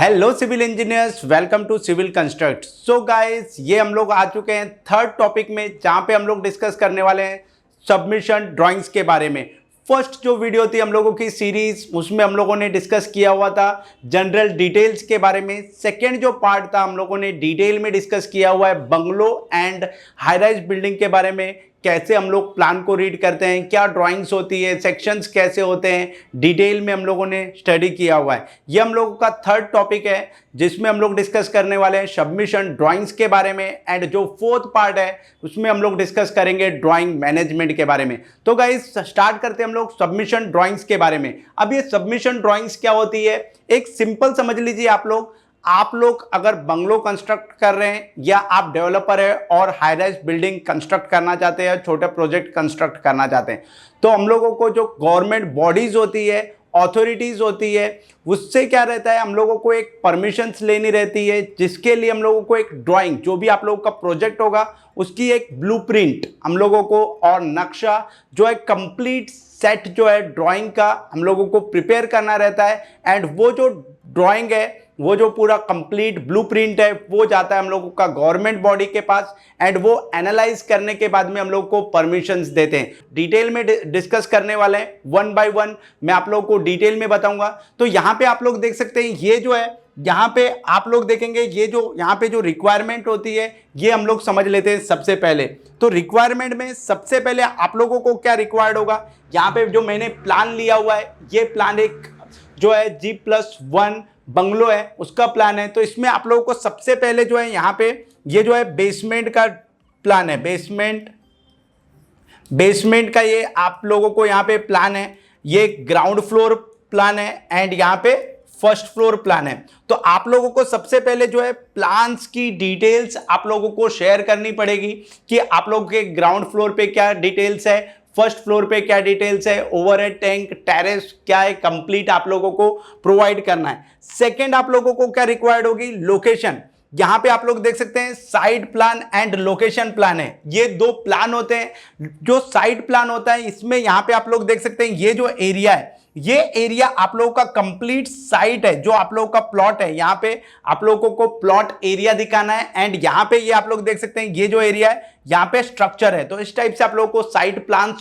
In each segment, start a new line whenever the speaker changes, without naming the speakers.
Hello civil engineers, welcome to Civil Construct. So guys, ये हम लोग आ चुके हैं थर्ड टॉपिक में, जहां पे हम लोग डिस्कस करने वाले हैं सबमिशन ड्राइंग्स के बारे में। फर्स्ट जो वीडियो थी हम लोगों की सीरीज, उसमें हम लोगों ने डिस्कस किया हुआ था जनरल डिटेल्स के बारे में। सेकेंड जो पार्ट था हम लोगों ने डिटेल में डिस्कस किया हुआ है bungalow and high rise building के बारे में, कैसे हम लोग प्लान को रीड करते हैं, क्या ड्राइंग्स होती है, सेक्शंस कैसे होते हैं, डिटेल में हम लोगों ने स्टडी किया हुआ है। ये हम लोगों का थर्ड टॉपिक है, जिसमें हम लोग डिस्कस करने वाले हैं सबमिशन ड्राइंग्स के बारे में। एंड जो फोर्थ पार्ट है उसमें हम लोग डिस्कस करेंगे ड्राइंग मैनेजमेंट के बारे में। तो गाइस, स्टार्ट करते हैं हम लोग सबमिशन ड्राइंग्स के बारे में। अब ये सबमिशन ड्राइंग्स क्या होती है, एक सिंपल समझ लीजिए। आप लोग अगर बंगलो कंस्ट्रक्ट कर रहे हैं, या आप डेवलपर है और हाई राइज बिल्डिंग कंस्ट्रक्ट करना चाहते हैं, छोटे प्रोजेक्ट कंस्ट्रक्ट करना चाहते हैं, तो हम लोगों को जो गवर्नमेंट बॉडीज होती है, अथॉरिटीज होती है, उससे क्या रहता है, हम लोगों को एक परमिशंस लेनी रहती है, जिसके लिए हम लोगों को एक ड्राइंग, जो भी आप लोगों का प्रोजेक्ट होगा उसकी एक ब्लूप्रिंट हम लोगों को, और नक्शा जो है कंप्लीट सेट जो है ड्राइंग का हम लोगों को प्रिपेयर करना रहता है। एंड वो जो ड्राइंग है, वो जो पूरा कंप्लीट ब्लूप्रिंट है, वो जाता है हम लोगों का गवर्नमेंट बॉडी के पास। एंड वो एनालाइज करने के बाद में हम लोग को परमिशंस देते हैं। डिटेल में डिस्कस करने वाले हैं, वन बाय वन मैं आप लोगों को डिटेल में बताऊंगा। तो यहाँ पे आप लोग देख सकते हैं, ये जो है, यहाँ पे आप लोग देखेंगे, ये जो यहाँ पे जो रिक्वायरमेंट होती है, ये हम लोग समझ लेते हैं सबसे पहले। तो रिक्वायरमेंट में सबसे पहले आप लोगों को क्या रिक्वायर्ड होगा, यहाँ पे जो मैंने प्लान लिया हुआ है, ये प्लान एक जो है G+1 बंगलो है, उसका प्लान है। तो इसमें आप लोगों को सबसे पहले जो है, यहाँ पे ये जो है बेसमेंट का प्लान है, बेसमेंट का ये आप लोगों को यहाँ पे प्लान है। ये ग्राउंड फ्लोर प्लान है एंड यहाँ पे फर्स्ट फ्लोर प्लान है। तो आप लोगों को सबसे पहले जो है प्लान्स की डिटेल्स आप लोगों को शेयर करनी पड़ेगी, कि आप लोगों के ग्राउंड फ्लोर पे क्या डिटेल्स है, फर्स्ट फ्लोर पे क्या डिटेल्स है, ओवरहेड टैंक, टेरेस क्या है, कंप्लीट आप लोगों को प्रोवाइड करना है। सेकंड आप लोगों को क्या रिक्वायर्ड होगी, लोकेशन। यहां पे आप लोग देख सकते हैं site plan and location plan है, ये दो प्लान होते हैं। जो साइट प्लान होता है, इसमें यहां पे आप लोग देख सकते हैं, ये जो एरिया है, ये एरिया आप लोगों का कंप्लीट साइट है, जो आप लोगों का प्लॉट है, यहां पे आप लोगों को प्लॉट एरिया दिखाना है। एंड यहां पे ये आप लोग देख सकते हैं, ये जो एरिया है, यहां पे स्ट्रक्चर है। तो इस टाइप से आप लोगों को साइट प्लान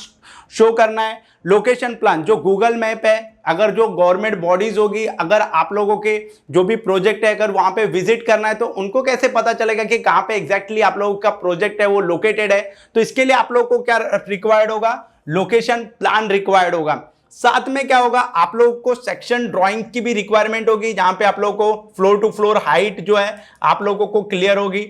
शो करना है। लोकेशन प्लान जो गूगल मैप है, अगर जो गवर्नमेंट बॉडीज होगी, अगर आप लोगों के जो भी प्रोजेक्ट है, अगर वहां पे विजिट करना है, तो उनको कैसे पता चलेगा कि कहां पे एग्जैक्टली आप लोगों का प्रोजेक्ट है वो लोकेटेड है। तो इसके लिए आप लोगों को क्या रिक्वायर्ड होगा, लोकेशन प्लान रिक्वायर्ड होगा। साथ में क्या होगा, आप लोगों को सेक्शन ड्राइंग की भी रिक्वायरमेंट होगी, जहां पे आप लोगों को फ्लोर टू फ्लोर हाइट जो है आप लोगों को क्लियर होगी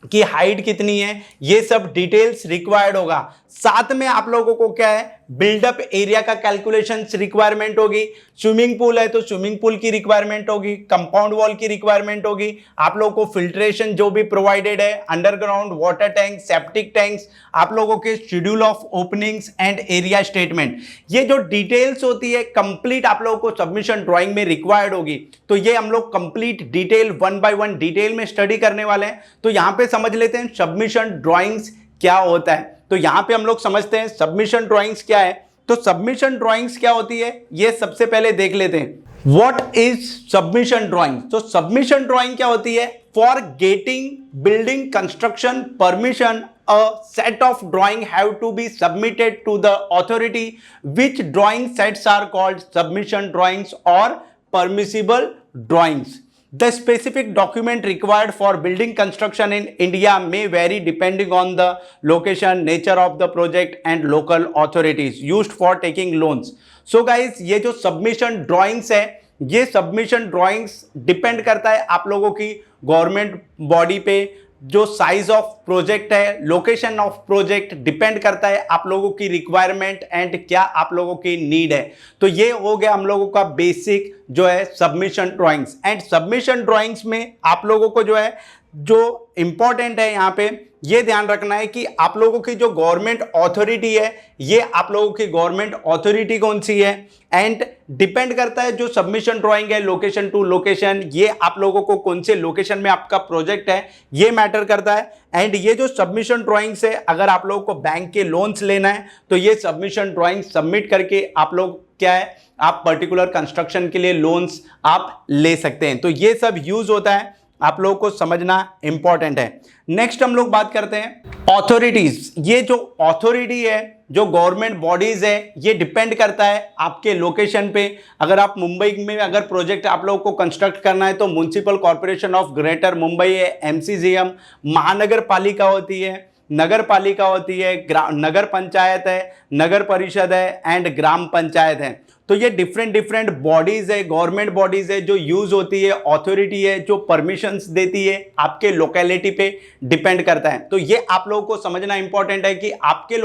कि हाइट कितनी है, ये सब डिटेल्स रिक्वायर्ड होगा। साथ में आप लोगों को क्या है, बिल्डअप एरिया का कैलकुलेशन रिक्वायरमेंट होगी। स्विमिंग पूल है तो स्विमिंग पूल की रिक्वायरमेंट होगी, कंपाउंड वॉल की रिक्वायरमेंट होगी। आप लोगों को फिल्ट्रेशन जो भी प्रोवाइडेड है, underground water tank, septic tanks, आप लोगों के schedule of openings and area statement, ये जो डिटेल्स होती है कंप्लीट आप लोगों को सबमिशन ड्राइंग में रिक्वायर्ड होगी। तो ये हम लोग complete detail one by one detail में स्टडी करने वाले हैं। तो यहां पे समझ लेते हैं सबमिशन ड्राइंग्स क्या होता है। तो यहां पे हम लोग समझते हैं सबमिशन ड्राइंग्स क्या है। तो सबमिशन ड्राइंग्स क्या होती है, ये सबसे पहले देख लेते हैं। What is submission drawing. तो सबमिशन ड्राइंग क्या होती है, for getting building construction permission a set of drawing have to be submitted to the authority, which drawing sets are called submission drawings or permissible drawings. The specific document required for building construction in India may vary depending on the location, nature of the project and local authorities used for taking loans. So guys, ये जो submission drawings है, ये submission drawings depend करता है आप लोगों की government body पे। जो साइज ऑफ प्रोजेक्ट है, लोकेशन ऑफ प्रोजेक्ट डिपेंड करता है आप लोगों की रिक्वायरमेंट एंड क्या आप लोगों की नीड है। तो ये हो गया हम लोगों का बेसिक जो है submission drawings. And submission drawings में आप लोगों को जो है, जो इंपॉर्टेंट है यहाँ पे ये ध्यान रखना है कि आप लोगों की जो गवर्नमेंट अथॉरिटी है, ये आप लोगों की गवर्नमेंट अथॉरिटी कौन सी है। एंड डिपेंड करता है जो सबमिशन ड्राइंग है, लोकेशन टू लोकेशन, ये आप लोगों को कौन से लोकेशन में आपका प्रोजेक्ट है, ये मैटर करता है। एंड ये जो सबमिशन ड्राइंग से, अगर आप लोगों को बैंक के लोन्स लेना है, तो ये सबमिशन ड्राइंग सबमिट करके आप लोग क्या है, आप पर्टिकुलर कंस्ट्रक्शन के लिए लोन्स आप ले सकते हैं। तो ये सब यूज होता है, आप लोगों को समझना इंपॉर्टेंट है। नेक्स्ट हम लोग बात करते हैं ऑथोरिटीज। ये जो ऑथोरिटी है, जो गवर्नमेंट बॉडीज है, ये डिपेंड करता है आपके लोकेशन पे। अगर आप मुंबई में अगर प्रोजेक्ट आप लोगों को कंस्ट्रक्ट करना है तो municipal corporation of greater Mumbai है, MCGM, महानगर पालिका होती है, नगर पालिका होती है, नगर पंचायत है, नगर परिषद है एंड ग्राम पंचायत है। तो ये डिफरेंट बॉडीज है, गवर्नमेंट बॉडीज है जो यूज होती है, अथॉरिटी है जो परमिशंस देती है, आपके लोकेलिटी पे डिपेंड करता है। तो ये आप लोगों को समझना इंपॉर्टेंट है कि आपके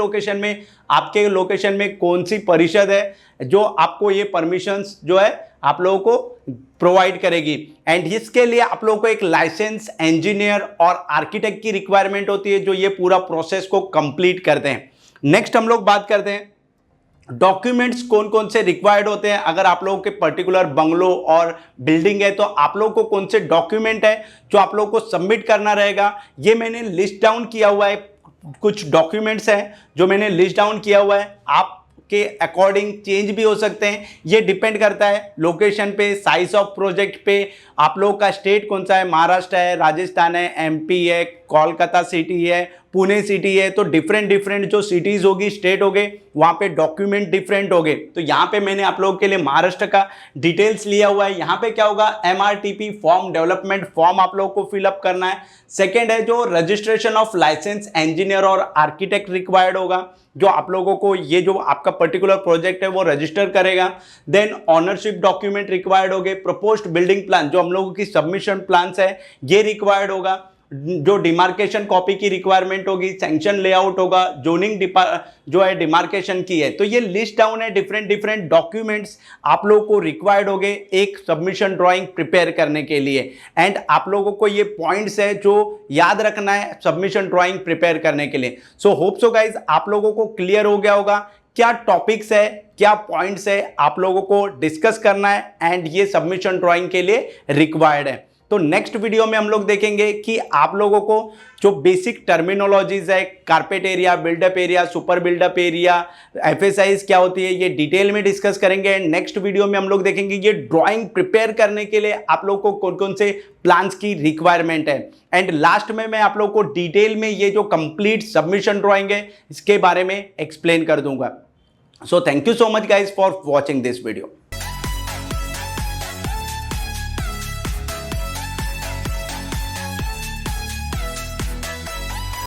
लोकेशन में कौन सी परिषद है जो आपको ये परमिशंस जो है आप लोगों को प्रोवाइड करेगी। एंड इसके लिए आप लोगों को एक लाइसेंस इंजीनियर और आर्किटेक्ट की रिक्वायरमेंट होती है जो ये पूरा प्रोसेस को कंप्लीट करते हैं। नेक्स्ट हम लोग बात करते हैं डॉक्यूमेंट्स कौन कौन से रिक्वायर्ड होते हैं। अगर आप लोगों के पर्टिकुलर बंगलो और बिल्डिंग है तो आप लोगों को कौन से डॉक्यूमेंट है जो आप लोगों को सबमिट करना रहेगा, ये मैंने लिस्ट डाउन किया हुआ है। कुछ डॉक्यूमेंट्स हैं जो मैंने लिस्ट डाउन किया हुआ है, आप के अकॉर्डिंग चेंज भी हो सकते हैं। ये डिपेंड करता है लोकेशन पे, साइज ऑफ प्रोजेक्ट पे, आप लोगों का स्टेट कौन सा है, महाराष्ट्र है, राजस्थान है, MP है, कोलकाता सिटी है, पुणे सिटी है। तो डिफरेंट जो सिटीज होगी, स्टेट हो गए, वहाँ पे डॉक्यूमेंट डिफरेंट हो गए। तो यहाँ पे मैंने आप लोगों के लिए महाराष्ट्र का डिटेल्स लिया हुआ है। यहाँ पे क्या होगा, MRTP फॉर्म, डेवलपमेंट फॉर्म आप लोगों को फिलअप करना है। सेकेंड है जो रजिस्ट्रेशन ऑफ लाइसेंस इंजीनियर और आर्किटेक्ट रिक्वायर्ड होगा, जो आप लोगों को ये जो आपका पर्टिकुलर प्रोजेक्ट है वो रजिस्टर करेगा। देन ऑनरशिप डॉक्यूमेंट रिक्वायर्ड हो गए, प्रपोज्ड बिल्डिंग प्लान जो हम लोगों की सबमिशन प्लान्स है ये रिक्वायर्ड होगा, जो डिमार्केशन कॉपी की रिक्वायरमेंट होगी, सैंक्शन लेआउट होगा, जोनिंग जो है डिमार्केशन की है। तो ये लिस्ट डाउन है डिफरेंट डॉक्यूमेंट्स आप लोगों को रिक्वायर्ड होंगे एक सबमिशन ड्राइंग प्रिपेयर करने के लिए। एंड आप लोगों को ये पॉइंट्स है जो याद रखना है सबमिशन ड्राइंग प्रिपेयर करने के लिए। सो होप सो गाइज आप लोगों को क्लियर हो गया होगा क्या टॉपिक्स है, क्या पॉइंट्स है आप लोगों को डिस्कस करना है एंड ये सबमिशन ड्राइंग के लिए रिक्वायर्ड है। तो नेक्स्ट वीडियो में हम लोग देखेंगे कि आप लोगों को जो बेसिक टर्मिनोलॉजीज है, carpet area, buildup area, super buildup area, FSIs क्या होती है, ये डिटेल में डिस्कस करेंगे। नेक्स्ट वीडियो में हम लोग देखेंगे ये ड्राइंग प्रिपेयर करने के लिए आप लोग को कौन कौन से प्लान्स की रिक्वायरमेंट है। एंड लास्ट में मैं आप लोग को डिटेल में ये जो कंप्लीट सबमिशन ड्राइंग है इसके बारे में एक्सप्लेन कर दूंगा। So thank you so much guys for watching this video.